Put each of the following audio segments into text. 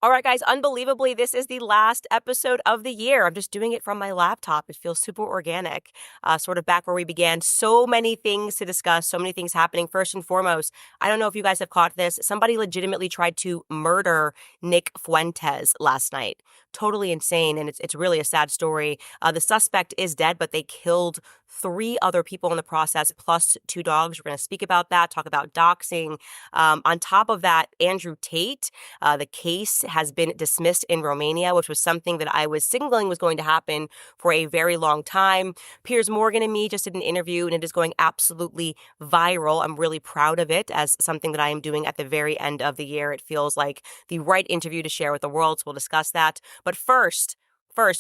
All right, guys, unbelievably, this is the last episode of the year. I'm just doing it from my laptop. It feels super organic, sort of back where we began. So many things to discuss, so many things happening. First and foremost, I don't know if you guys have caught this. Somebody legitimately tried to murder Nick Fuentes last night. Totally insane, and it's really a sad story. The suspect is dead, but they killed 3 other people in the process, plus 2 dogs. We're going to speak about that, talk about doxing. On top of that, Andrew Tate, the case has been dismissed in Romania, which was something that I was signaling was going to happen for a very long time. Piers Morgan and me just did an interview, and it is going absolutely viral. I'm really proud of it as something that I am doing at the very end of the year. It feels like the right interview to share with the world, so we'll discuss that. But first,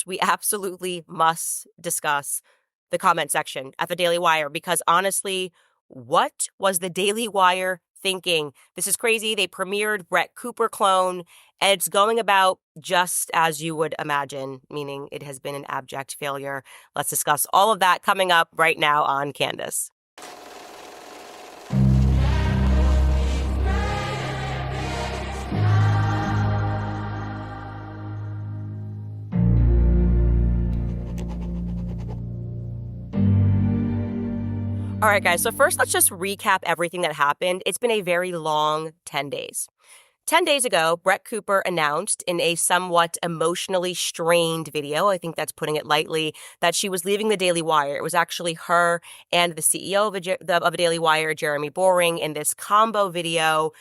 we absolutely must discuss the comment section at the Daily Wire, because honestly, what was the Daily Wire thinking? This is crazy. They premiered Brett Cooper clone, and it's going about just as you would imagine, meaning it has been an abject failure. Let's discuss all of that coming up right now on Candace. All right, guys. So first, let's just recap everything that happened. It's been a very long 10 days. 10 days ago, Brett Cooper announced in a somewhat emotionally strained video, I think that's putting it lightly, that she was leaving the Daily Wire. It was actually her and the CEO of the Daily Wire, Jeremy Boring, in this combo video.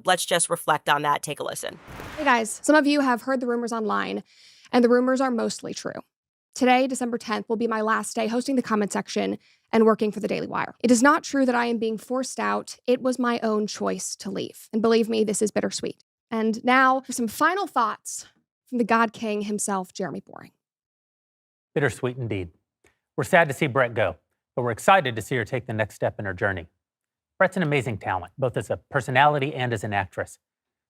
Let's just reflect on that. Take a listen. Hey guys, some of you have heard the rumors online, and the rumors are mostly true. Today, December 10th, will be my last day hosting the comment section and working for the Daily Wire. It is not true that I am being forced out. It was my own choice to leave. And believe me, this is bittersweet. And now for some final thoughts from the God King himself, Jeremy Boring. Bittersweet indeed. We're sad to see Brett go, but we're excited to see her take the next step in her journey. Brett's an amazing talent, both as a personality and as an actress.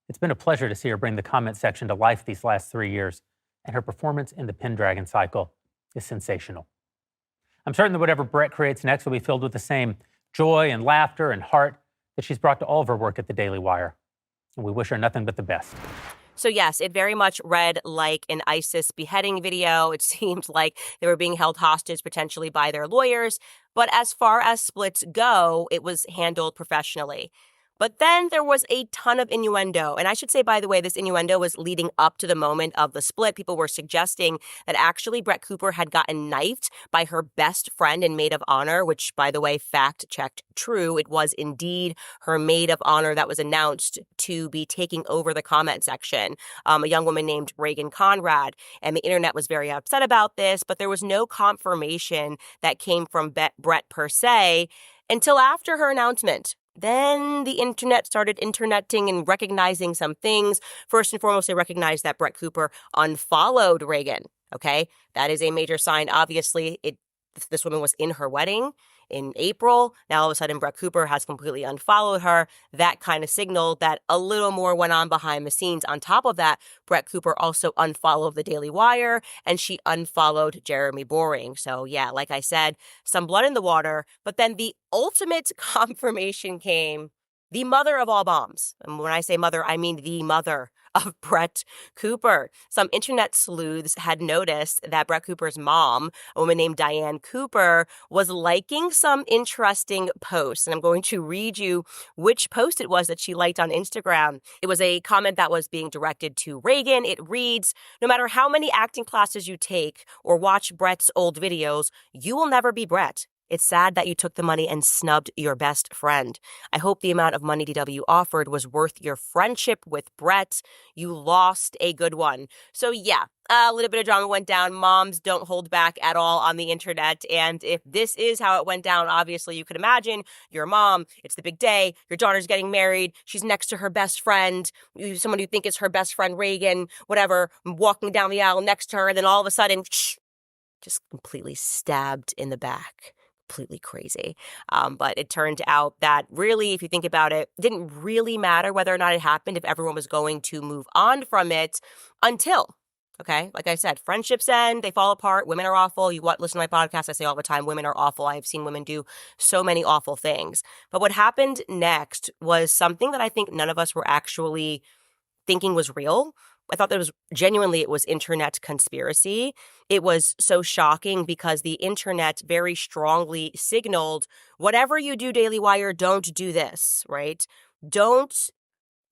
It's been a pleasure to see her bring the comment section to life these last 3 years, and her performance in the Pendragon cycle is sensational. I'm certain that whatever Brett creates next will be filled with the same joy and laughter and heart that she's brought to all of her work at the Daily Wire. And we wish her nothing but the best. So yes, it very much read like an ISIS beheading video. It seemed like they were being held hostage potentially by their lawyers. But as far as splits go, it was handled professionally. But then there was a ton of innuendo. And I should say, by the way, this innuendo was leading up to the moment of the split. People were suggesting that actually Brett Cooper had gotten knifed by her best friend and maid of honor, which, by the way, fact-checked true. It was indeed her maid of honor that was announced to be taking over the comment section, a young woman named Reagan Conrad. And the internet was very upset about this, but there was no confirmation that came from Brett per se until after her announcement. Then the internet started interneting and recognizing some things. First and foremost, they recognized that Brett Cooper unfollowed Reagan. Okay, that is a major sign. Obviously, this woman was in her wedding in April. Now, all of a sudden, Brett Cooper has completely unfollowed her. That kind of signaled that a little more went on behind the scenes. On top of that, Brett Cooper also unfollowed the Daily Wire, and she unfollowed Jeremy Boring. So, yeah, like I said, some blood in the water. But then the ultimate confirmation came. The mother of all bombs. And when I say mother, I mean the mother of Brett Cooper. Some internet sleuths had noticed that Brett Cooper's mom, a woman named Diane Cooper, was liking some interesting posts. And I'm going to read you which post it was that she liked on Instagram. It was a comment that was being directed to Reagan. It reads, "No matter how many acting classes you take or watch Brett's old videos, you will never be Brett. It's sad that you took the money and snubbed your best friend. I hope the amount of money DW offered was worth your friendship with Brett. You lost a good one." So yeah, a little bit of drama went down. Moms don't hold back at all on the internet. And if this is how it went down, obviously you could imagine your mom, it's the big day, your daughter's getting married, she's next to her best friend, someone you think is her best friend, Reagan, whatever, walking down the aisle next to her, and then all of a sudden, just completely stabbed in the back. Completely crazy. But it turned out that really, if you think about it, it didn't really matter whether or not it happened if everyone was going to move on from it until, okay, like I said, friendships end, they fall apart, women are awful. You listen to my podcast, I say all the time, women are awful. I've seen women do so many awful things. But what happened next was something that I think none of us were actually thinking was real. I thought that it was internet conspiracy. It was so shocking because the internet very strongly signaled, whatever you do, Daily Wire, don't do this, right? Don't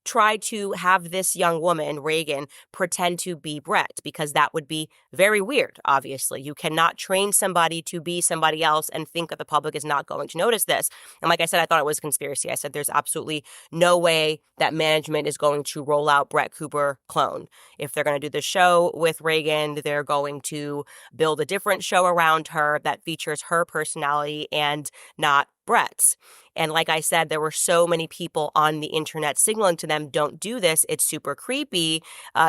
try to have this young woman, Reagan, pretend to be Brett, because that would be very weird, obviously. You cannot train somebody to be somebody else and think that the public is not going to notice this. And like I said, I thought it was a conspiracy. I said there's absolutely no way that management is going to roll out Brett Cooper clone. If they're going to do the show with Reagan, they're going to build a different show around her that features her personality and not Brett's. And like I said, there were so many people on the internet signaling to them, don't do this. It's super creepy.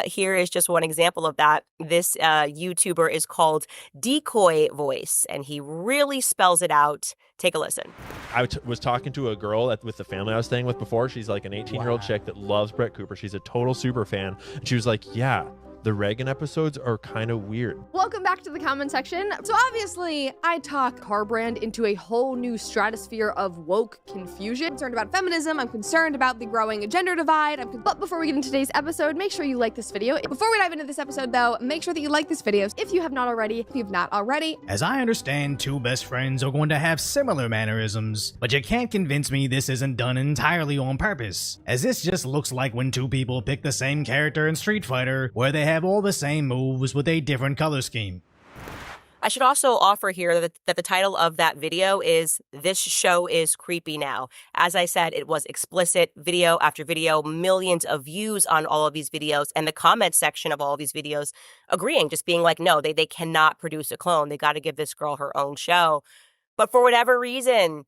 Here is just one example of that. This YouTuber is called Decoy Voice, and he really spells it out. Take a listen. I was talking to a girl with the family I was staying with before. She's like an 18-year-old chick that loves Brett Cooper. She's a total super fan. And she was like, yeah, the Reagan episodes are kind of weird. Welcome back to the comment section. So obviously, I talk car brand into a whole new stratosphere of woke confusion. I'm concerned about feminism. I'm concerned about the growing gender divide. But before we get into today's episode, make sure you like this video. Before we dive into this episode, though, make sure that you like this video if you have not already. If you've not already. As I understand, two best friends are going to have similar mannerisms, but you can't convince me this isn't done entirely on purpose, as this just looks like when two people pick the same character in Street Fighter, where they have all the same moves with a different color scheme. I should also offer here that the title of that video is This Show is Creepy Now. As I said, it was explicit, video after video, millions of views on all of these videos, and the comment section of all of these videos agreeing, just being like, no, they cannot produce a clone. They got to give this girl her own show. But for whatever reason,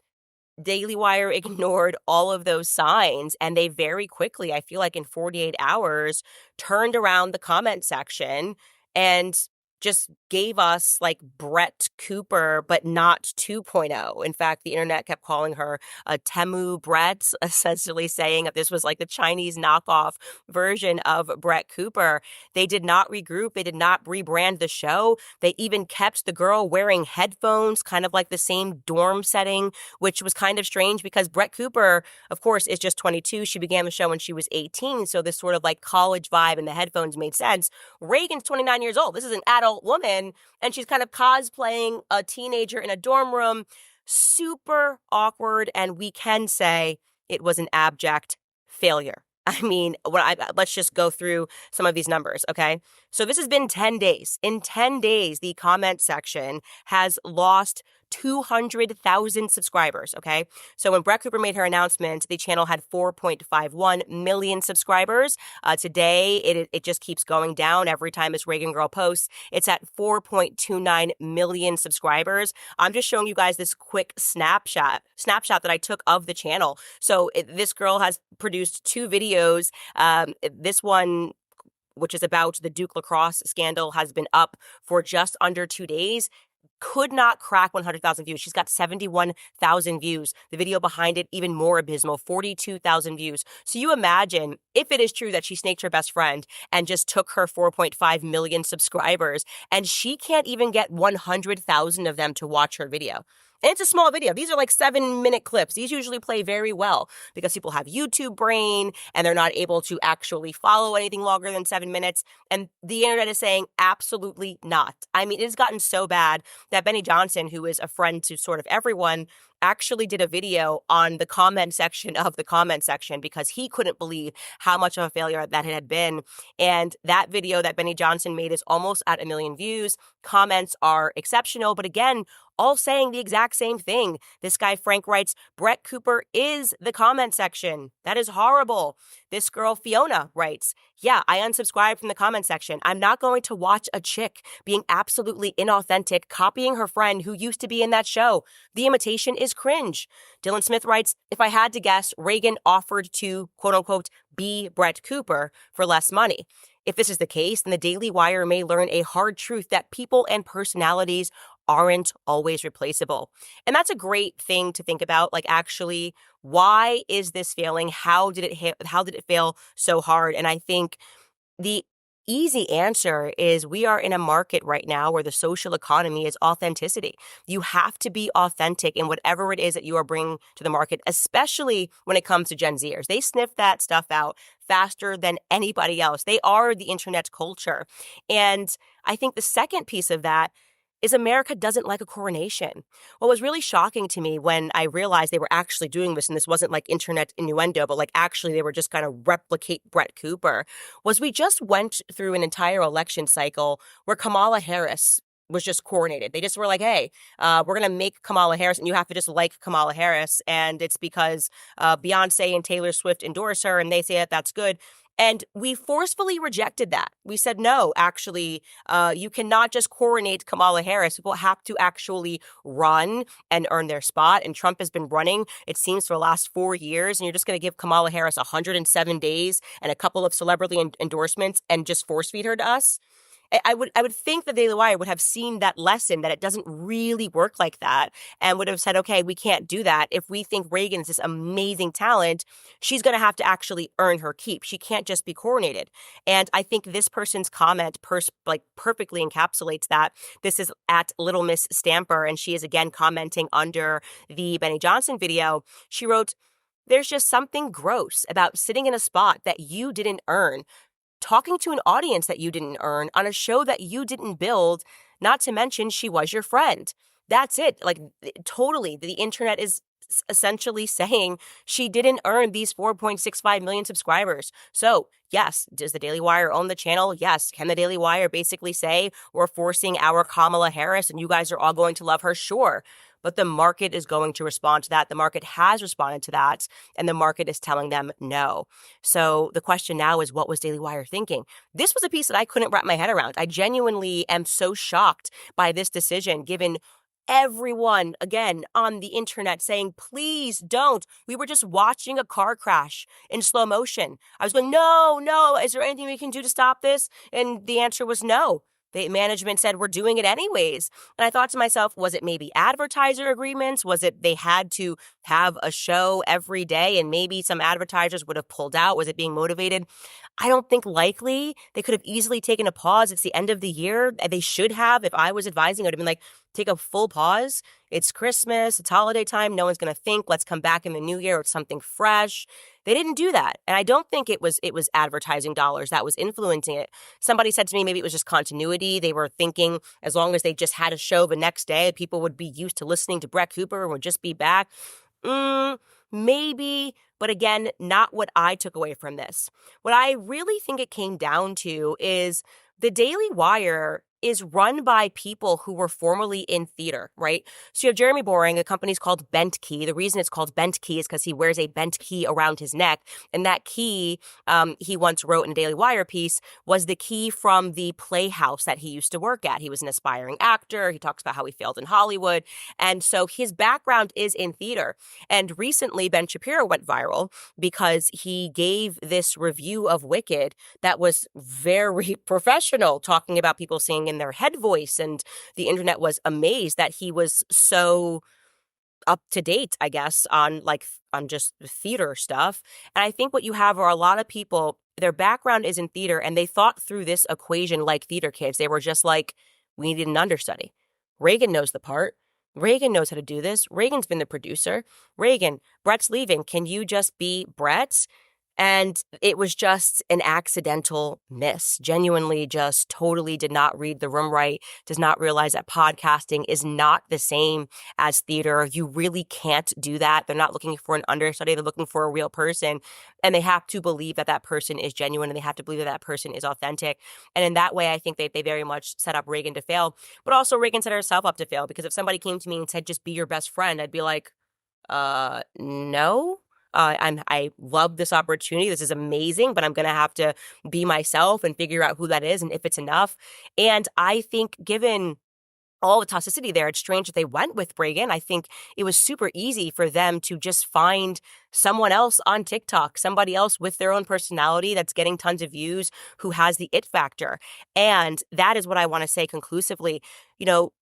Daily Wire ignored all of those signs, and they very quickly, I feel like in 48 hours, turned around the comment section and just gave us like Brett Cooper, but not 2.0. In fact, the internet kept calling her a Temu Brett, essentially saying that this was like the Chinese knockoff version of Brett Cooper. They did not regroup. They did not rebrand the show. They even kept the girl wearing headphones, kind of like the same dorm setting, which was kind of strange because Brett Cooper, of course, is just 22. She began the show when she was 18. So this sort of like college vibe and the headphones made sense. Reagan's 29 years old. This is an adult woman, and she's kind of cosplaying a teenager in a dorm room. Super awkward, and we can say it was an abject failure. I mean, let's just go through some of these numbers, okay? So this has been 10 days. In 10 days, the comment section has lost 200,000 subscribers, okay? So when Brett Cooper made her announcement, the channel had 4.51 million subscribers. Today, it just keeps going down every time this Reagan girl posts. It's at 4.29 million subscribers. I'm just showing you guys this quick snapshot that I took of the channel. So this girl has produced 2 videos. This one, which is about the Duke lacrosse scandal, has been up for just under 2 days. Could not crack 100,000 views. She's got 71,000 views. The video behind it, even more abysmal, 42,000 views. So you imagine if it is true that she snaked her best friend and just took her 4.5 million subscribers, and she can't even get 100,000 of them to watch her video. And it's a small video. These are like 7-minute clips. These usually play very well because people have YouTube brain and they're not able to actually follow anything longer than 7 minutes. And the internet is saying absolutely not. I mean, it has gotten so bad that Benny Johnson, who is a friend to sort of everyone, actually did a video on the comment section of the comment section because he couldn't believe how much of a failure that it had been. And that video that Benny Johnson made is almost at 1 million views. Comments are exceptional, but again, all saying the exact same thing. This guy, Frank, writes, Brett Cooper is the comment section. That is horrible. This girl, Fiona, writes, yeah, I unsubscribed from the comment section. I'm not going to watch a chick being absolutely inauthentic, copying her friend who used to be in that show. The imitation is cringe. Dylan Smith writes, if I had to guess, Reagan offered to, quote unquote, be Brett Cooper for less money. If this is the case, then the Daily Wire may learn a hard truth that people and personalities aren't always replaceable. And that's a great thing to think about. Like, actually, why is this failing? How did it fail so hard? And I think the easy answer is we are in a market right now where the social economy is authenticity. You have to be authentic in whatever it is that you are bringing to the market, especially when it comes to Gen Zers. They sniff that stuff out faster than anybody else. They are the internet culture. And I think the second piece of that is America doesn't like a coronation. What was really shocking to me when I realized they were actually doing this, and this wasn't like internet innuendo, but like actually they were just going to replicate Brett Cooper, was we just went through an entire election cycle where Kamala Harris was just coronated. They just were like, hey, we're going to make Kamala Harris, and you have to just like Kamala Harris. And it's because Beyonce and Taylor Swift endorse her, and they say that that's good. And we forcefully rejected that. We said, no, actually, you cannot just coronate Kamala Harris. People have to actually run and earn their spot. And Trump has been running, it seems, for the last 4 years. And you're just going to give Kamala Harris 107 days and a couple of celebrity endorsements and just force feed her to us. I would think the Daily Wire would have seen that lesson, that it doesn't really work like that, and would have said, okay, we can't do that. If we think Reagan's this amazing talent, she's going to have to actually earn her keep. She can't just be coronated. And I think this person's comment perfectly encapsulates that. This is at Little Miss Stamper, and she is again commenting under the Benny Johnson video. She wrote, "There's just something gross about sitting in a spot that you didn't earn, talking to an audience that you didn't earn on a show that you didn't build, not to mention she was your friend." That's it. Like, totally. The internet is essentially saying she didn't earn these 4.65 million subscribers. So, yes, does the Daily Wire own the channel? Yes. Can the Daily Wire basically say we're forcing our Kamala Harris and you guys are all going to love her? Sure. But the market is going to respond to that. The market has responded to that, and the market is telling them no. So the question now is, what was Daily Wire thinking? This was a piece that I couldn't wrap my head around. I genuinely am so shocked by this decision, given everyone, again, on the internet saying, please don't. We were just watching a car crash in slow motion. I was going, no, is there anything we can do to stop this? And the answer was no. The management said, we're doing it anyways. And I thought to myself, was it maybe advertiser agreements? Was it they had to have a show every day and maybe some advertisers would have pulled out? Was it being motivated? I don't think likely. They could have easily taken a pause. It's the end of the year. They should have. If I was advising, I would have been like, take a full pause. It's Christmas. It's holiday time. No one's going to think, let's come back in the new year with something fresh. They didn't do that. And I don't think it was advertising dollars that was influencing it. Somebody said to me, maybe it was just continuity. They were thinking as long as they just had a show the next day, people would be used to listening to Brett Cooper and would just be back. Maybe, but again, not what I took away from this. What I really think it came down to is the Daily Wire is run by people who were formerly in theater, right? So you have Jeremy Boring, the company's called Bent Key. The reason it's called Bent Key is because he wears a bent key around his neck. And that key, he once wrote in a Daily Wire piece, was the key from the playhouse that he used to work at. He was an aspiring actor. He talks about how he failed in Hollywood. And so his background is in theater. And recently, Ben Shapiro went viral because he gave this review of Wicked that was very professional, talking about people singing in their head voice, and the internet was amazed that he was so up to date, I guess, on just theater stuff. And I think what you have are a lot of people, their background is in theater, and they thought through this equation like theater kids. They were just like, we need an understudy. Reagan knows the part. Reagan knows how to do this. Reagan's been the producer. Reagan, Brett's leaving. Can you just be Brett? And it was just an accidental miss. Genuinely just totally did not read the room right, does not realize that podcasting is not the same as theater. You really can't do that. They're not looking for an understudy. They're looking for a real person. And they have to believe that that person is genuine, and they have to believe that that person is authentic. And in that way, I think they very much set up Reagan to fail. But also Reagan set herself up to fail, because if somebody came to me and said, just be your best friend, I'd be like, no. I love this opportunity. This is amazing, but I'm going to have to be myself and figure out who that is and if it's enough. And I think given all the toxicity there, it's strange that they went with Reagan. I think it was super easy for them to just find someone else on TikTok, somebody else with their own personality that's getting tons of views, who has the it factor. And that is what I want to say conclusively. You know,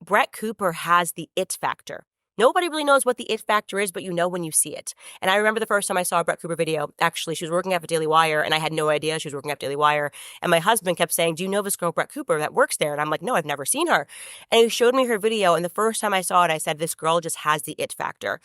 Brett Cooper has the it factor. Nobody really knows what the it factor is, but you know when you see it. And I remember the first time I saw a Brett Cooper video, actually, she was working at the Daily Wire, and I had no idea she was working at Daily Wire. And my husband kept saying, do you know this girl, Brett Cooper, that works there? And I'm like, no, I've never seen her. And he showed me her video, and the first time I saw it, I said, this girl just has the it factor.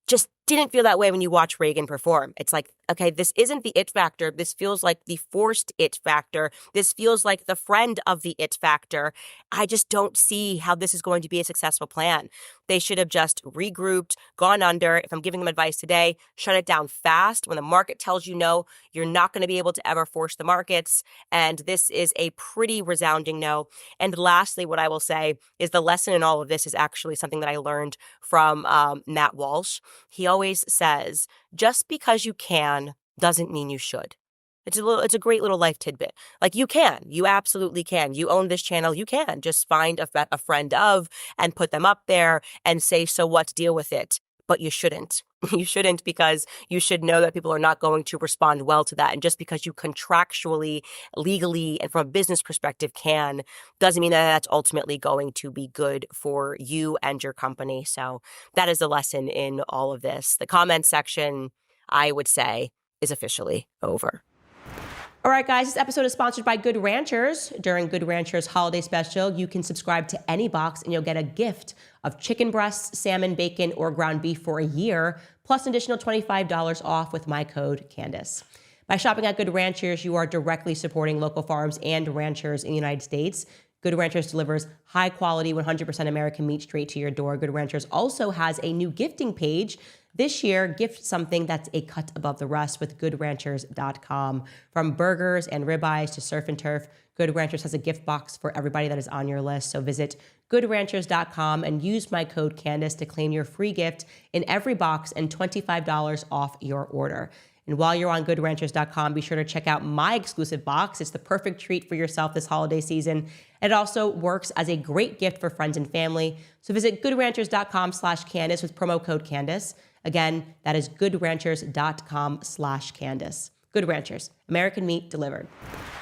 Just didn't feel that way when you watch Reagan perform. It's like, okay, this isn't the it factor. This feels like the forced it factor. This feels like the friend of the it factor. I just don't see how this is going to be a successful plan. They should have just regrouped, gone under. If I'm giving them advice today, shut it down fast. When the market tells you no, you're not going to be able to ever force the markets. And this is a pretty resounding no. And lastly, what I will say is the lesson in all of this is actually something that I learned from Matt Walsh. He always says, just because you can doesn't mean you should. It's a great little life tidbit. Like, you absolutely can. You own this channel, you can just find a friend of and put them up there and say, so what, deal with it. But you shouldn't. You shouldn't, because you should know that people are not going to respond well to that. And just because you contractually, legally, and from a business perspective can, doesn't mean that that's ultimately going to be good for you and your company. So that is the lesson in all of this. The comment section, I would say, is officially over. All right, guys, this episode is sponsored by Good Ranchers. During Good Ranchers holiday special, you can subscribe to any box and you'll get a gift of chicken breasts, salmon, bacon, or ground beef for a year, plus an additional $25 off with my code Candace. By shopping at Good Ranchers, you are directly supporting local farms and ranchers in the United States. Good Ranchers delivers high-quality, 100% American meat straight to your door. Good Ranchers also has a new gifting page. This year, gift something that's a cut above the rest with GoodRanchers.com. From burgers and ribeyes to surf and turf, Good Ranchers has a gift box for everybody that is on your list. So visit GoodRanchers.com and use my code Candace to claim your free gift in every box and $25 off your order. And while you're on GoodRanchers.com, be sure to check out my exclusive box. It's the perfect treat for yourself this holiday season. It also works as a great gift for friends and family. So visit GoodRanchers.com/Candace with promo code Candace. Again, that is GoodRanchers.com/Candace. Good Ranchers, American meat delivered.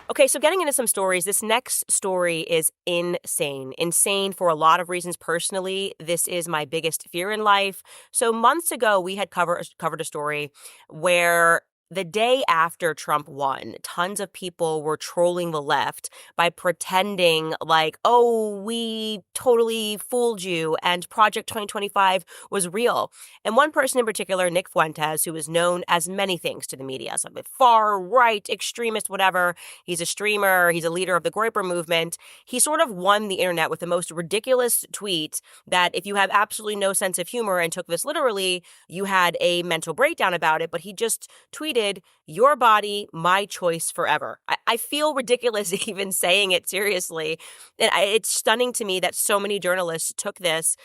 Okay, so getting into some stories, this next story is insane. Insane for a lot of reasons personally. This is my biggest fear in life. So months ago, we had covered a story where the day after Trump won, tons of people were trolling the left by pretending like, oh, we totally fooled you and Project 2025 was real. And one person in particular, Nick Fuentes, who is known as many things to the media, some far right, extremist, whatever. He's a streamer. He's a leader of the Groyper movement. He sort of won the internet with the most ridiculous tweet that if you have absolutely no sense of humor and took this literally, you had a mental breakdown about it. But he just tweeted, your body, my choice forever. I feel ridiculous even saying it seriously. And it's stunning to me that so many journalists took this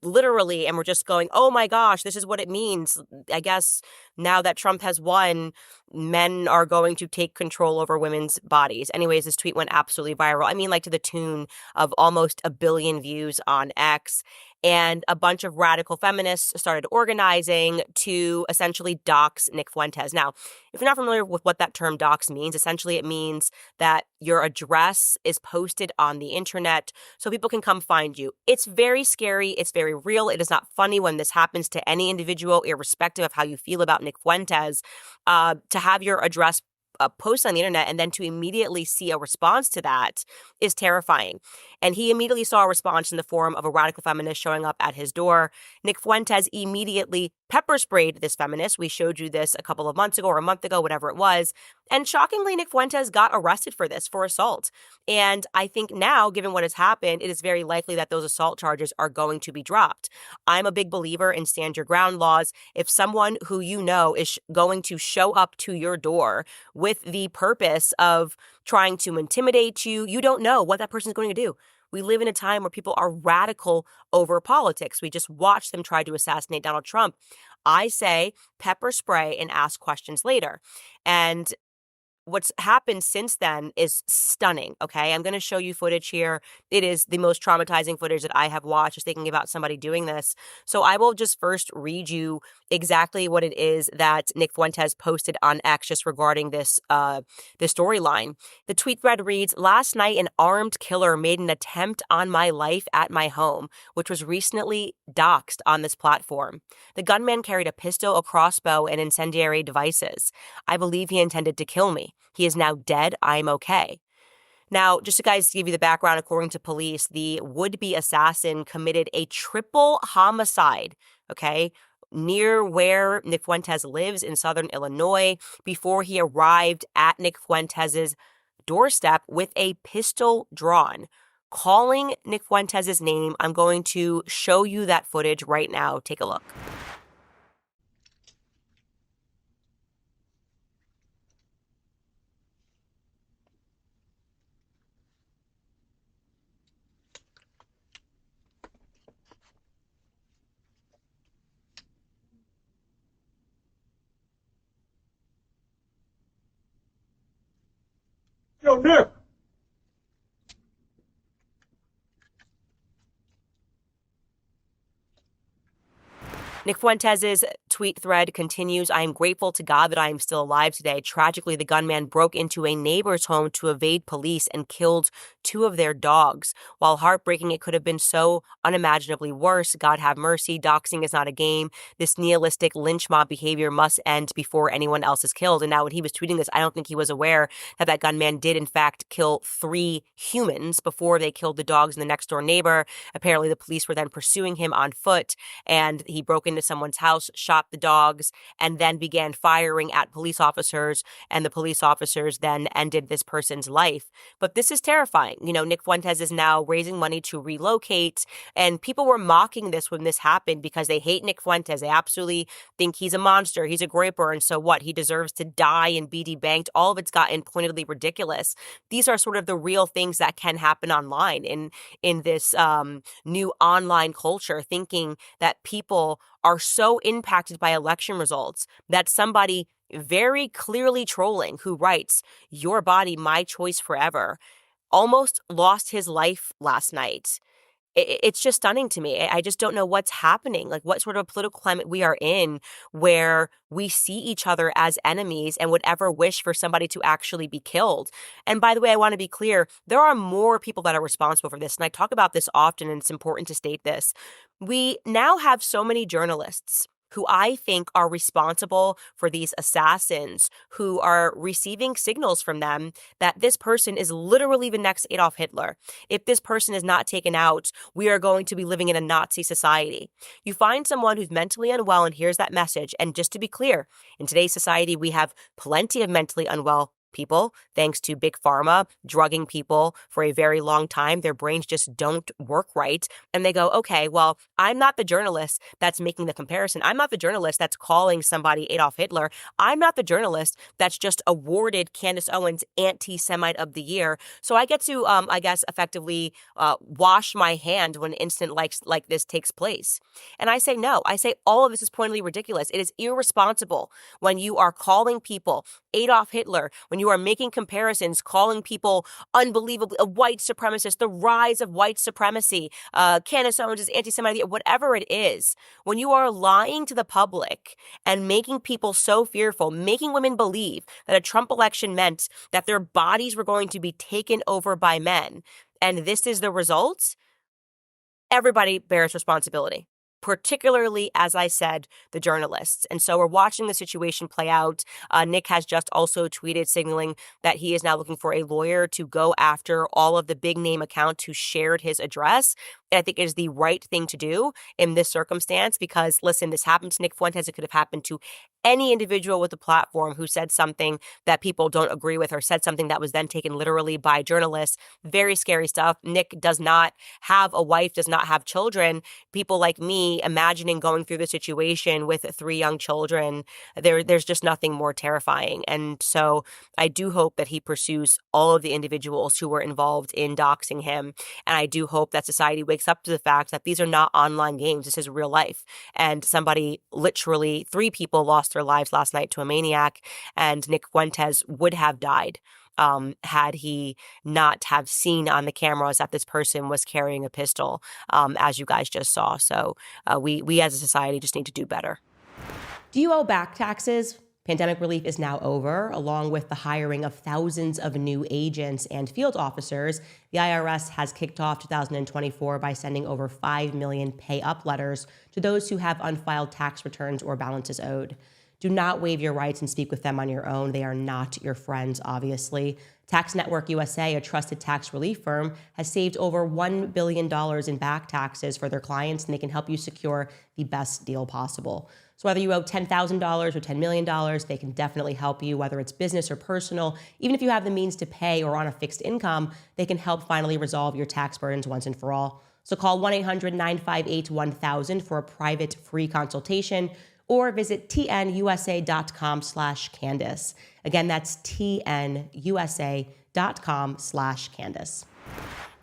literally and were just going, oh my gosh, this is what it means. I guess now that Trump has won, men are going to take control over women's bodies. Anyways, this tweet went absolutely viral. I mean, like to the tune of almost 1 billion views on X. And a bunch of radical feminists started organizing to essentially dox Nick Fuentes. Now, if you're not familiar with what that term dox means, essentially it means that your address is posted on the internet so people can come find you. It's very scary. It's very real. It is not funny when this happens to any individual, irrespective of how you feel about Nick Fuentes. To have your address post on the internet and then to immediately see a response to that is terrifying. And he immediately saw a response in the form of a radical feminist showing up at his door. Nick Fuentes immediately pepper sprayed this feminist. We showed you this a couple of months ago or a month ago, whatever it was. And shockingly, Nick Fuentes got arrested for this, for assault. And I think now, given what has happened, it is very likely that those assault charges are going to be dropped. I'm a big believer in stand your ground laws. If someone who you know is going to show up to your door with the purpose of trying to intimidate you, you don't know what that person is going to do. We live in a time where people are radical over politics. We just watched them try to assassinate Donald Trump. I say pepper spray and ask questions later. And what's happened since then is stunning, okay? I'm going to show you footage here. It is the most traumatizing footage that I have watched, just thinking about somebody doing this. So I will just first read you exactly what it is that Nick Fuentes posted on X just regarding this storyline. The tweet thread reads, "Last night, an armed killer made an attempt on my life at my home, which was recently doxed on this platform. The gunman carried a pistol, a crossbow, and incendiary devices. I believe he intended to kill me. He is now dead. I'm okay." Now, just to guys give you the background, according to police, the would-be assassin committed a triple homicide, okay, near where Nick Fuentes lives in southern Illinois before he arrived at Nick Fuentes' doorstep with a pistol drawn. Calling Nick Fuentes' name, I'm going to show you that footage right now. Take a look. Yo, Nick! Nick Fuentes' tweet thread continues, "I am grateful to God that I am still alive today. Tragically, the gunman broke into a neighbor's home to evade police and killed 2 of their dogs. While heartbreaking, it could have been so unimaginably worse. God have mercy. Doxing is not a game. This nihilistic lynch mob behavior must end before anyone else is killed." And now when he was tweeting this, I don't think he was aware that that gunman did, in fact, kill 3 humans before they killed the dogs in the next door neighbor. Apparently, the police were then pursuing him on foot, and he broke into someone's house, shot the dogs, and then began firing at police officers, and the police officers then ended this person's life. But this is terrifying. You know, Nick Fuentes is now raising money to relocate, and people were mocking this when this happened because they hate Nick Fuentes. They absolutely think he's a monster, he's a graper, and so what? He deserves to die and be debanked. All of it's gotten pointedly ridiculous. These are sort of the real things that can happen online in this new online culture, thinking that people are so impacted by election results that somebody very clearly trolling who writes, "Your body, my choice forever," almost lost his life last night. It's just stunning to me. I just don't know what's happening, like what sort of political climate we are in where we see each other as enemies and would ever wish for somebody to actually be killed. And by the way, I want to be clear, there are more people that are responsible for this. And I talk about this often, and it's important to state this. We now have so many journalists who I think are responsible for these assassins, who are receiving signals from them that this person is literally the next Adolf Hitler. If this person is not taken out, we are going to be living in a Nazi society. You find someone who's mentally unwell and hears that message, and just to be clear, in today's society, we have plenty of mentally unwell people, thanks to big pharma drugging people for a very long time. Their brains just don't work right. And they go, okay, well, I'm not the journalist that's making the comparison. I'm not the journalist that's calling somebody Adolf Hitler. I'm not the journalist that's just awarded Candace Owens Anti-Semite of the Year. So I get to, I guess, effectively wash my hand when an incident like this takes place. And I say no. I say all of this is pointedly ridiculous. It is irresponsible when you are calling people Adolf Hitler, when you are making comparisons, calling people unbelievably a white supremacist, the rise of white supremacy, Candace Owens is anti-Semitic, whatever it is. When you are lying to the public and making people so fearful, making women believe that a Trump election meant that their bodies were going to be taken over by men, and this is the result, everybody bears responsibility. Particularly, as I said, the journalists. And so we're watching the situation play out. Nick has just also tweeted signaling that he is now looking for a lawyer to go after all of the big name accounts who shared his address. And I think it is the right thing to do in this circumstance because, listen, this happened to Nick Fuentes. It could have happened to any individual with a platform who said something that people don't agree with or said something that was then taken literally by journalists. Very scary stuff. Nick does not have a wife, does not have children. People like me imagining going through the situation with 3 young children, there's just nothing more terrifying. And so I do hope that he pursues all of the individuals who were involved in doxing him. And I do hope that society wakes up to the fact that these are not online games. This is real life. And somebody, literally 3 people lost lost their lives last night to a maniac, and Nick Fuentes would have died had he not have seen on the cameras that this person was carrying a pistol, as you guys just saw. So we as a society just need to do better. Do you owe back taxes? Pandemic relief is now over. Along with the hiring of thousands of new agents and field officers, the IRS has kicked off 2024 by sending over 5 million pay-up letters to those who have unfiled tax returns or balances owed. Do not waive your rights and speak with them on your own. They are not your friends, obviously. Tax Network USA, a trusted tax relief firm, has saved over $1 billion in back taxes for their clients, and they can help you secure the best deal possible. So whether you owe $10,000 or $10 million, they can definitely help you, whether it's business or personal. Even if you have the means to pay or on a fixed income, they can help finally resolve your tax burdens once and for all. So call 1-800-958-1000 for a private free consultation, or visit tnusa.com/Candace. Again, that's tnusa.com/Candace.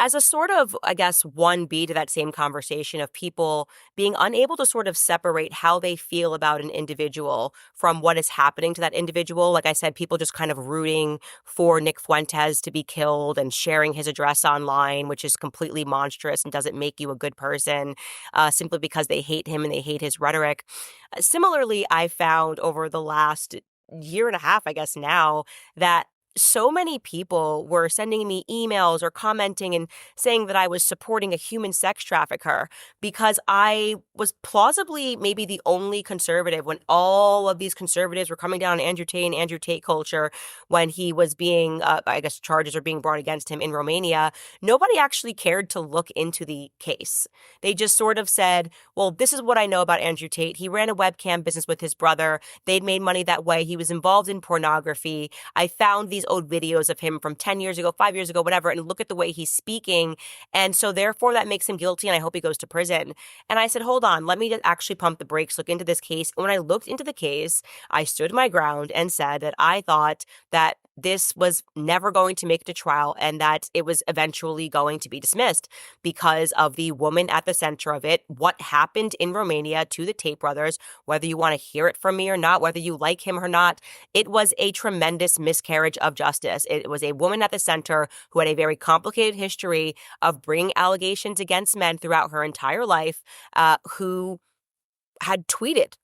As a sort of, I guess, 1B to that same conversation of people being unable to sort of separate how they feel about an individual from what is happening to that individual. Like I said, people just kind of rooting for Nick Fuentes to be killed and sharing his address online, which is completely monstrous and doesn't make you a good person, simply because they hate him and they hate his rhetoric. Similarly, I found over the last year and a half, I guess now, that so many people were sending me emails or commenting and saying that I was supporting a human sex trafficker because I was plausibly maybe the only conservative when all of these conservatives were coming down on Andrew Tate and Andrew Tate culture when he was being, I guess charges are being brought against him in Romania. Nobody actually cared to look into the case. They just sort of said, well, this is what I know about Andrew Tate. He ran a webcam business with his brother. They'd made money that way. He was involved in pornography. I found these old videos of him from 10 years ago, 5 years ago, whatever, and look at the way he's speaking. And so therefore that makes him guilty, and I hope he goes to prison. And I said, hold on, let me just actually pump the brakes, look into this case. And when I looked into the case, I stood my ground and said that I thought that this was never going to make it to trial and that it was eventually going to be dismissed because of the woman at the center of it, what happened in Romania to the Tate brothers, whether you want to hear it from me or not, whether you like him or not. It was a tremendous miscarriage of justice. It was a woman at the center who had a very complicated history of bringing allegations against men throughout her entire life, who had tweeted,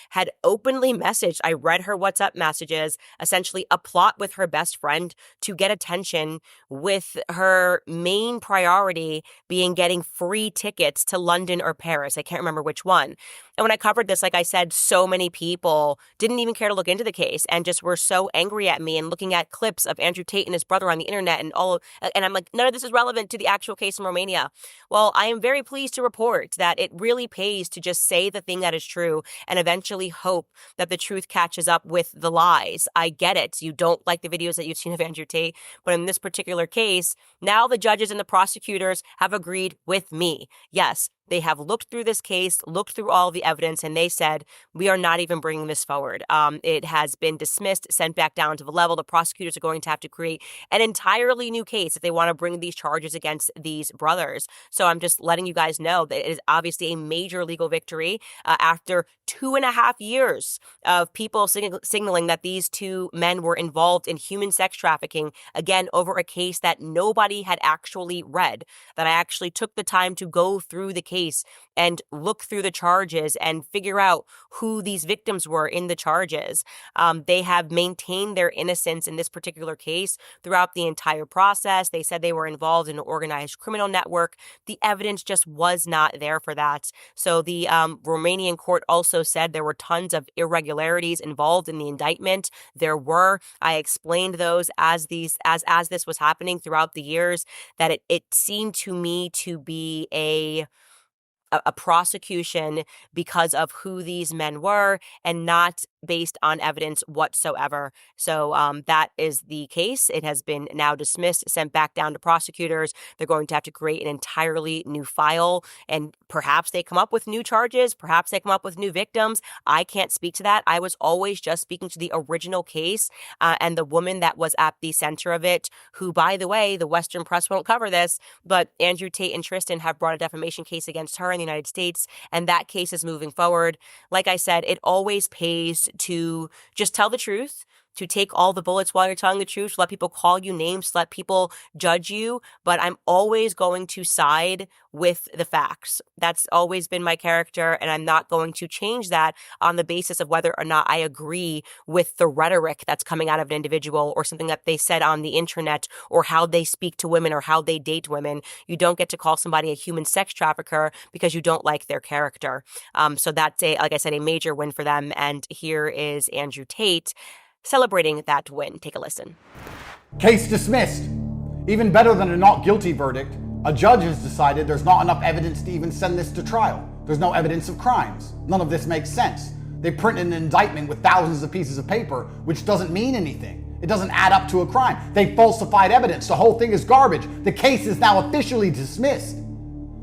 had openly messaged. I read her WhatsApp messages, essentially a plot with her best friend to get attention, with her main priority being getting free tickets to London or Paris. I can't remember which one. And when I covered this, like I said, so many people didn't even care to look into the case and just were so angry at me and looking at clips of Andrew Tate and his brother on the internet and I'm like, none of this is relevant to the actual case in Romania. Well, I am very pleased to report that it really pays to just say the thing that is true and eventually hope that the truth catches up with the lies. I get it. You don't like the videos that you've seen of Andrew Tate, but in this particular case, now the judges and the prosecutors have agreed with me. Yes, they have looked through this case, looked through all the evidence, and they said, we are not even bringing this forward. It has been dismissed, sent back down to the level. The prosecutors are going to have to create an entirely new case if they want to bring these charges against these brothers. So I'm just letting you guys know that it is obviously a major legal victory after 2.5 years of people signaling that these two men were involved in human sex trafficking, again, over a case that nobody had actually read, that I actually took the time to go through the case and look through the charges and figure out who these victims were in the charges. They have maintained their innocence in this particular case throughout the entire process. They said they were involved in an organized criminal network. The evidence just was not there for that. So the Romanian court also said there were tons of irregularities involved in the indictment. There were. I explained those as this was happening throughout the years, that it seemed to me to be a prosecution because of who these men were and not based on evidence whatsoever. So that is the case. It has been now dismissed, sent back down to prosecutors. They're going to have to create an entirely new file, and perhaps they come up with new charges. Perhaps they come up with new victims. I can't speak to that. I was always just speaking to the original case and the woman that was at the center of it, who, by the way, the Western press won't cover this, but Andrew Tate and Tristan have brought a defamation case against her in the United States, and that case is moving forward. Like I said, it always pays to just tell the truth, to take all the bullets while you're telling the truth, to let people call you names, to let people judge you. But I'm always going to side with the facts. That's always been my character, and I'm not going to change that on the basis of whether or not I agree with the rhetoric that's coming out of an individual or something that they said on the internet or how they speak to women or how they date women. You don't get to call somebody a human sex trafficker because you don't like their character. So that's, like I said, a major win for them. And here is Andrew Tate celebrating that win. Take a listen. Case dismissed. Even better than a not guilty verdict, a judge has decided there's not enough evidence to even send this to trial. There's no evidence of crimes. None of this makes sense. They printed an indictment with thousands of pieces of paper, which doesn't mean anything. It doesn't add up to a crime. They falsified evidence. The whole thing is garbage. The case is now officially dismissed.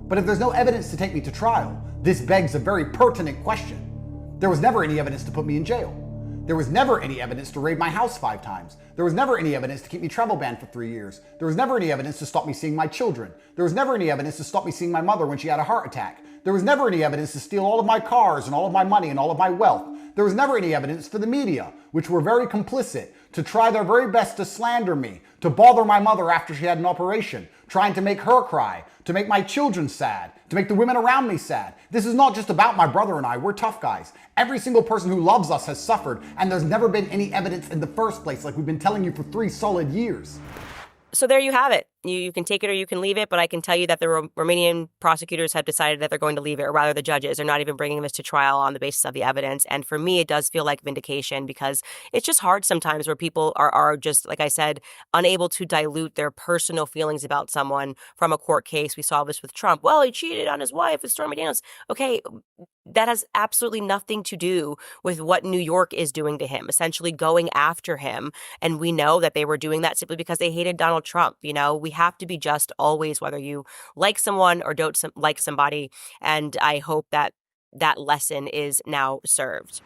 But if there's no evidence to take me to trial, this begs a very pertinent question. There was never any evidence to put me in jail. There was never any evidence to raid my house 5 times. There was never any evidence to keep me travel banned for 3 years. There was never any evidence to stop me seeing my children. There was never any evidence to stop me seeing my mother when she had a heart attack. There was never any evidence to steal all of my cars and all of my money and all of my wealth. There was never any evidence for the media, which were very complicit, to try their very best to slander me, to bother my mother after she had an operation, trying to make her cry, to make my children sad, to make the women around me sad. This is not just about my brother and I. We're tough guys. Every single person who loves us has suffered, and there's never been any evidence in the first place, like we've been telling you for 3 solid years. So there you have it. You can take it or you can leave it, but I can tell you that the Romanian prosecutors have decided that they're going to leave it, or rather the judges are not even bringing this to trial on the basis of the evidence. And for me, it does feel like vindication, because it's just hard sometimes where people are just, like I said, unable to dilute their personal feelings about someone from a court case. We saw this with Trump. Well, he cheated on his wife with Stormy Daniels. Okay, that has absolutely nothing to do with what New York is doing to him, essentially going after him. And we know that they were doing that simply because they hated Donald Trump. You know, we have to be just always, whether you like someone or don't like somebody. And I hope that that lesson is now served.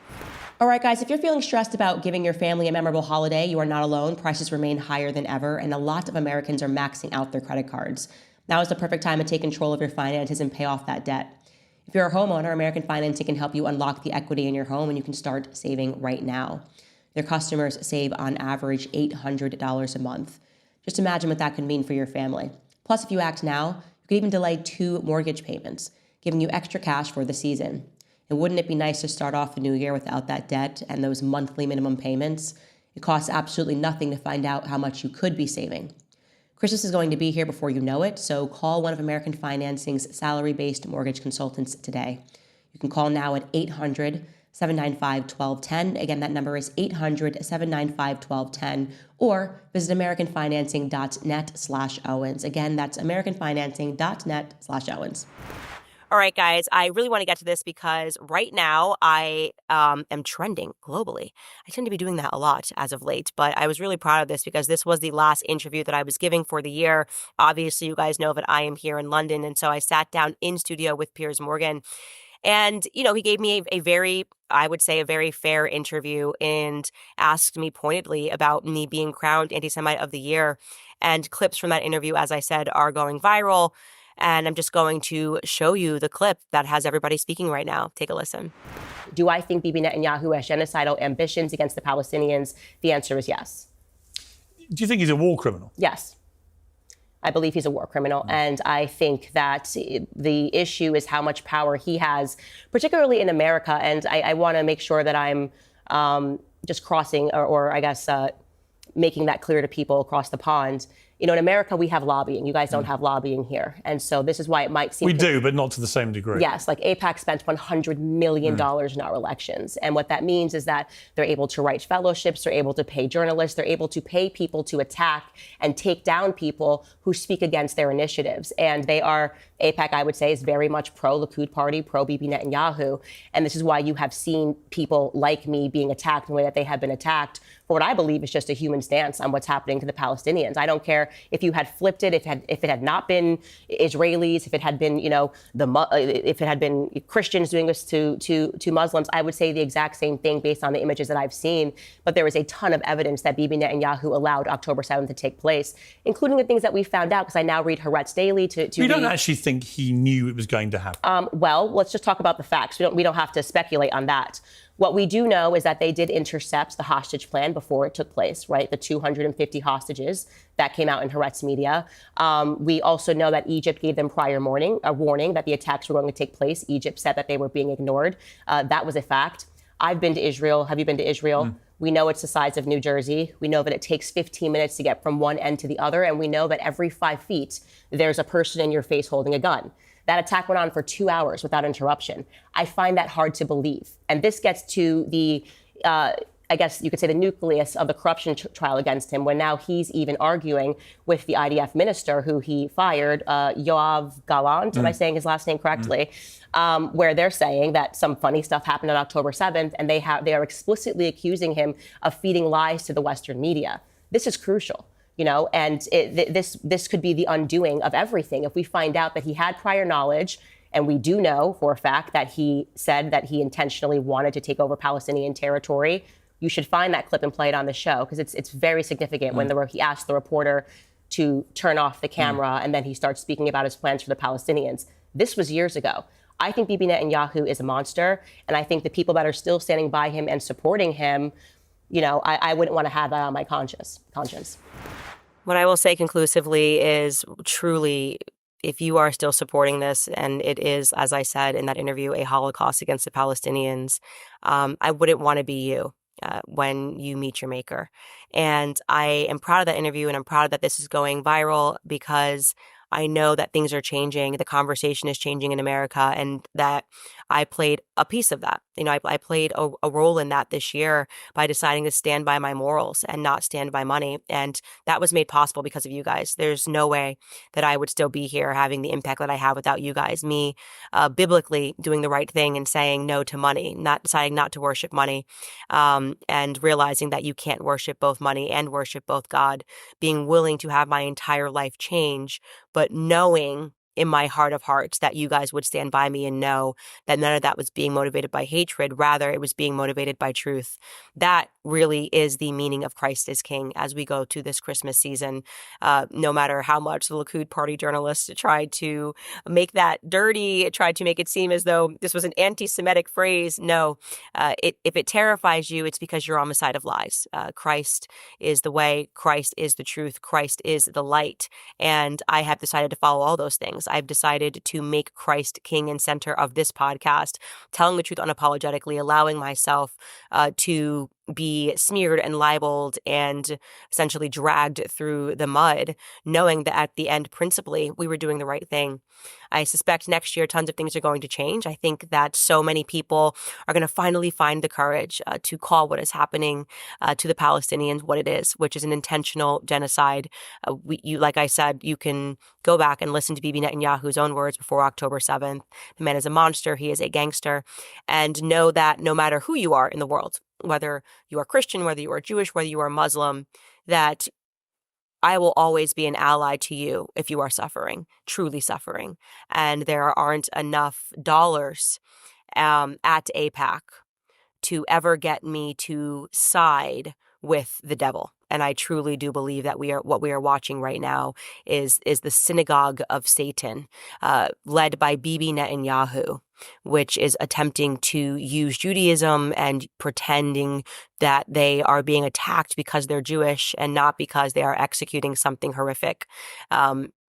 All right, guys, if you're feeling stressed about giving your family a memorable holiday, you are not alone. Prices remain higher than ever, and a lot of Americans are maxing out their credit cards. Now is the perfect time to take control of your finances and pay off that debt. If you're a homeowner, American Financing can help you unlock the equity in your home, and you can start saving right now. Their customers save on average $800 a month. Just imagine what that could mean for your family. Plus, if you act now, you could even delay 2 mortgage payments, giving you extra cash for the season. And wouldn't it be nice to start off the new year without that debt and those monthly minimum payments? It costs absolutely nothing to find out how much you could be saving. Christmas is going to be here before you know it, so call one of American Financing's salary-based mortgage consultants today. You can call now at 800-795-1210. Again, that number is 800-795-1210, or visit americanfinancing.net/Owens. Again, that's americanfinancing.net/Owens. All right, guys, I really want to get to this because right now I am trending globally. I tend to be doing that a lot as of late, but I was really proud of this because this was the last interview that I was giving for the year. Obviously, you guys know that I am here in London, and so I sat down in studio with Piers Morgan. And, you know, he gave me a very, I would say, a very fair interview and asked me pointedly about me being crowned Anti-Semite of the Year. And clips from that interview, as I said, are going viral. And I'm just going to show you the clip that has everybody speaking right now. Take a listen. Do I think Bibi Netanyahu has genocidal ambitions against the Palestinians? The answer is yes. Do you think he's a war criminal? Yes. I believe he's a war criminal. And I think that the issue is how much power he has, particularly in America. And I want to make sure that I'm just crossing or I guess, making that clear to people across the pond. You know, in America, we have lobbying. You guys don't have lobbying here. And so this is why it might seem... We do, but not to the same degree. Yes, like AIPAC spends $100 million in our elections. And what that means is that they're able to write fellowships, they're able to pay journalists, they're able to pay people to attack and take down people who speak against their initiatives. And they are, AIPAC, I would say, is very much pro-Likud party, pro-Bibi Netanyahu. And this is why you have seen people like me being attacked in the way that they have been attacked for what I believe is just a human stance on what's happening to the Palestinians. I don't care if you had flipped it, if it had not been Israelis, if it had been, you know, if it had been Christians doing this to Muslims, I would say the exact same thing based on the images that I've seen. But there is a ton of evidence that Bibi Netanyahu allowed October 7th to take place, including the things that we found out, because I now read Haaretz daily to You don't actually think he knew it was going to happen? Well, let's just talk about the facts. We don't have to speculate on that. What we do know is that they did intercept the hostage plan before it took place, right? The 250 hostages that came out in Haaretz media. We also know that Egypt gave them a warning that the attacks were going to take place. Egypt said that they were being ignored. That was a fact. I've been to Israel. Have you been to Israel? We know it's the size of New Jersey. We know that it takes 15 minutes to get from one end to the other. And we know that every 5 feet, there's a person in your face holding a gun. That attack went on for 2 hours without interruption. I find that hard to believe. And this gets to the, I guess you could say, the nucleus of the corruption trial against him, when now he's even arguing with the IDF minister who he fired, Yoav Gallant, am I saying his last name correctly? Where they're saying that some funny stuff happened on October 7th, and they are explicitly accusing him of feeding lies to the Western media. This is crucial. You know, and this could be the undoing of everything. If we find out that he had prior knowledge, and we do know for a fact that he said that he intentionally wanted to take over Palestinian territory, you should find that clip and play it on the show, because it's very significant when he asked the reporter to turn off the camera, and then he starts speaking about his plans for the Palestinians. This was years ago. I think Bibi Netanyahu is a monster, and I think the people that are still standing by him and supporting him, you know, I wouldn't want to have that on my conscience. What I will say conclusively is, truly, if you are still supporting this, and it is, as I said in that interview, a Holocaust against the Palestinians, I wouldn't want to be you when you meet your maker. And I am proud of that interview, and I'm proud that this is going viral, because I know that things are changing. The conversation is changing in America, and that I played a piece of that. You know, I played a role in that this year by deciding to stand by my morals and not stand by money. And that was made possible because of you guys. There's no way that I would still be here having the impact that I have without you guys. Me biblically doing the right thing and saying no to money, not deciding not to worship money, and realizing that you can't worship both money and worship both God, being willing to have my entire life change, but knowing in my heart of hearts that you guys would stand by me and know that none of that was being motivated by hatred. Rather, it was being motivated by truth. That really is the meaning of Christ is King as we go to this Christmas season. No matter how much the Likud party journalists tried to make that dirty, tried to make it seem as though this was an anti-Semitic phrase. No, if it terrifies you, it's because you're on the side of lies. Christ is the way. Christ is the truth. Christ is the light. And I have decided to follow all those things. I've decided to make Christ king and center of this podcast, telling the truth unapologetically, allowing myself to be smeared and libeled and essentially dragged through the mud, knowing that at the end, principally, we were doing the right thing. I suspect next year tons of things are going to change. I think that so many people are going to finally find the courage to call what is happening to the Palestinians what it is, which is an intentional genocide. Like I said, you can go back and listen to Bibi Netanyahu's own words before October 7th. The man is a monster. He is a gangster. And know that no matter who you are in the world, whether you are Christian, whether you are Jewish, whether you are Muslim, that I will always be an ally to you if you are suffering, truly suffering. And there aren't enough dollars at AIPAC to ever get me to side with the devil. And I truly do believe that what we are watching right now is the synagogue of Satan, led by Bibi Netanyahu, which is attempting to use Judaism and pretending that they are being attacked because they're Jewish and not because they are executing something horrific.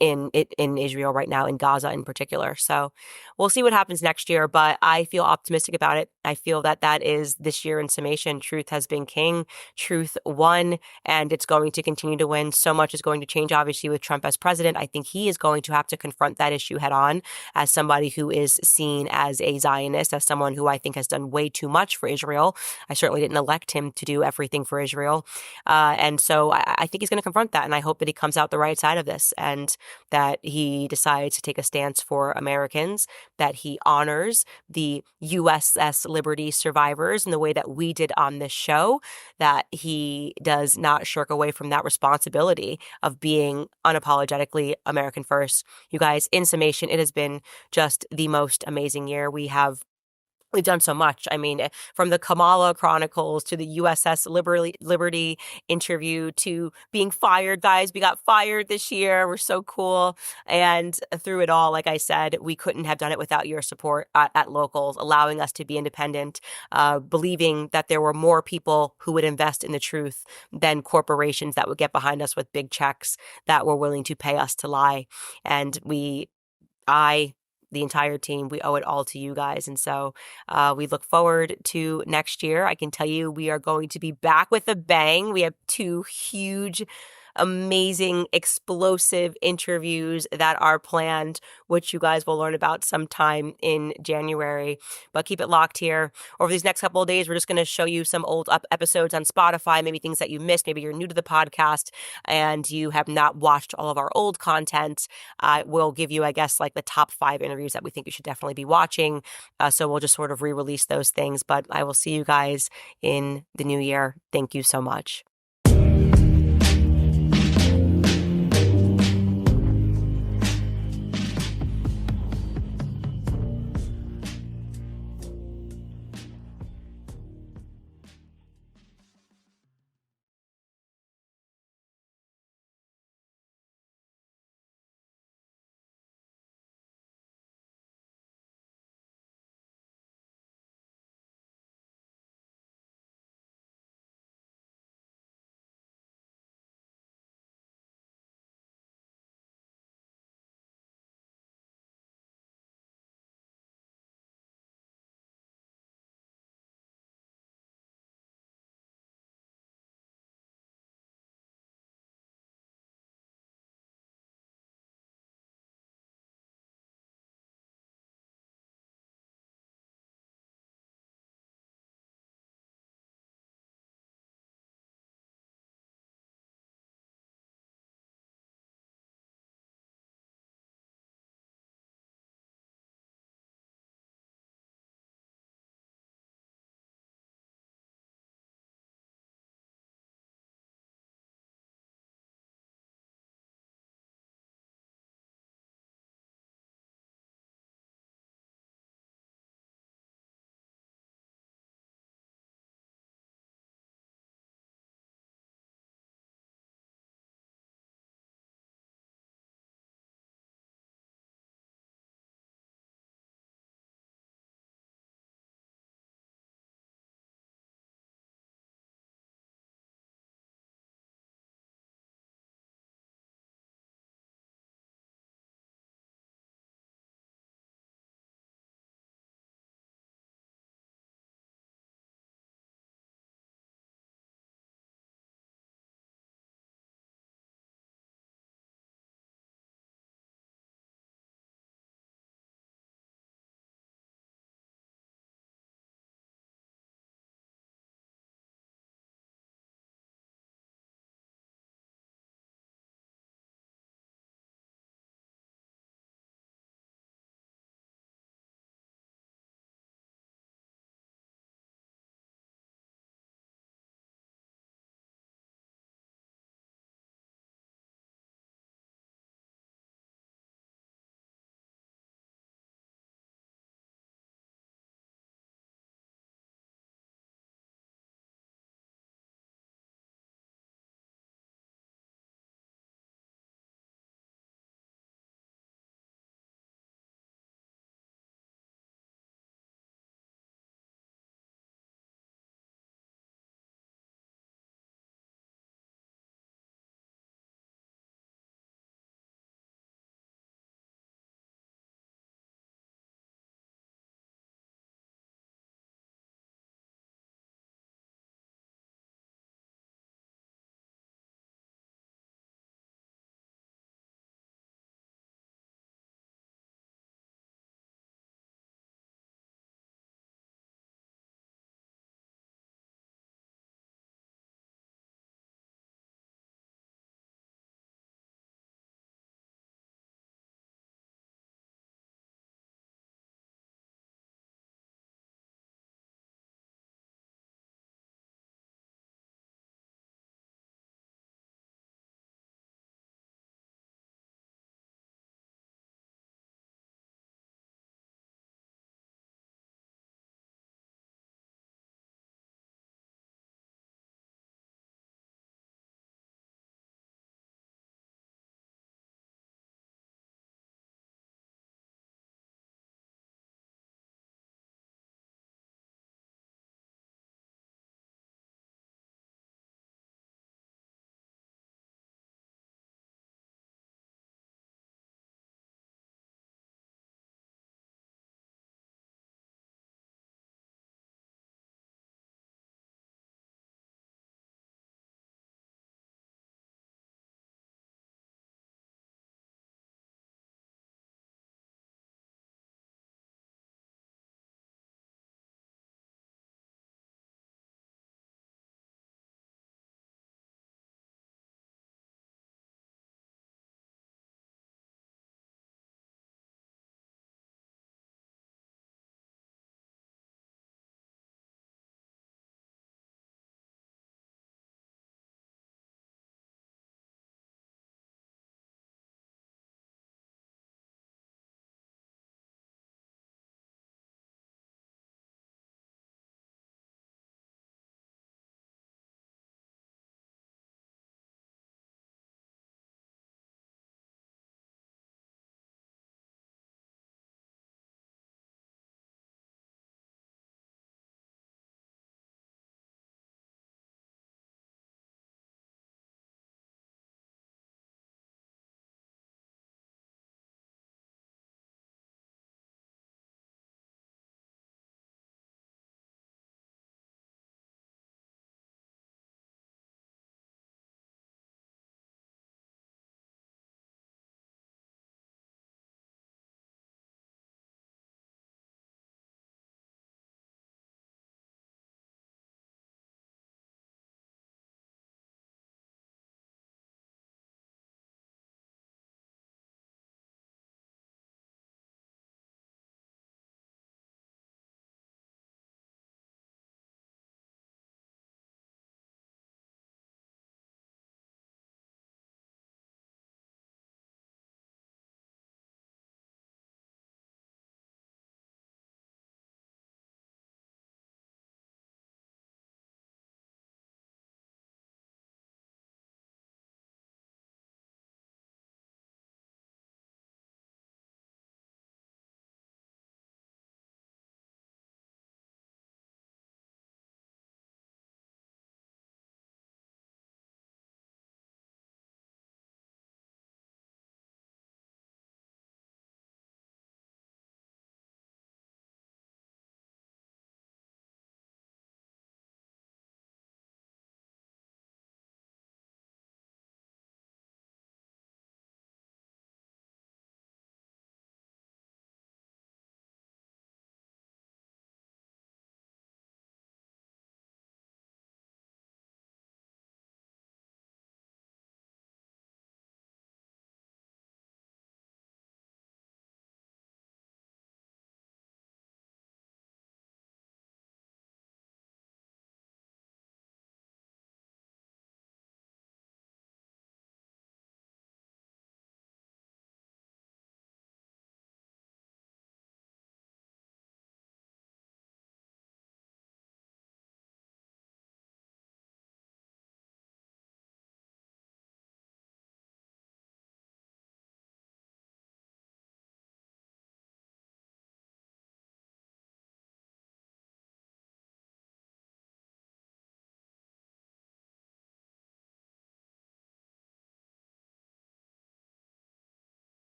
in Israel right now, in Gaza in particular. So we'll see what happens next year, but I feel optimistic about it. I feel that is this year in summation. Truth has been king. Truth won, and it's going to continue to win. So much is going to change, obviously, with Trump as president. I think he is going to have to confront that issue head on as somebody who is seen as a Zionist, as someone who I think has done way too much for Israel. I certainly didn't elect him to do everything for Israel. And so I think he's going to confront that, and I hope that he comes out the right side of this, and that he decides to take a stance for Americans, that he honors the USS Liberty survivors in the way that we did on this show, that he does not shirk away from that responsibility of being unapologetically American first. You guys, in summation, it has been just the most amazing year. We've done so much. I mean, from the Kamala Chronicles to the USS Liberty interview to being fired, guys. We got fired this year. We're so cool. And through it all, like I said, we couldn't have done it without your support at Locals, allowing us to be independent, believing that there were more people who would invest in the truth than corporations that would get behind us with big checks that were willing to pay us to lie. And the entire team, we owe it all to you guys. And so we look forward to next year. I can tell you we are going to be back with a bang. We have 2 huge, amazing, explosive interviews that are planned, which you guys will learn about sometime in January. But keep it locked here. Over these next couple of days, we're just going to show you some old episodes on Spotify, maybe things that you missed. Maybe you're new to the podcast and you have not watched all of our old content. We'll give you, I guess, like the top 5 interviews that we think you should definitely be watching. So we'll just sort of re-release those things. But I will see you guys in the new year. Thank you so much.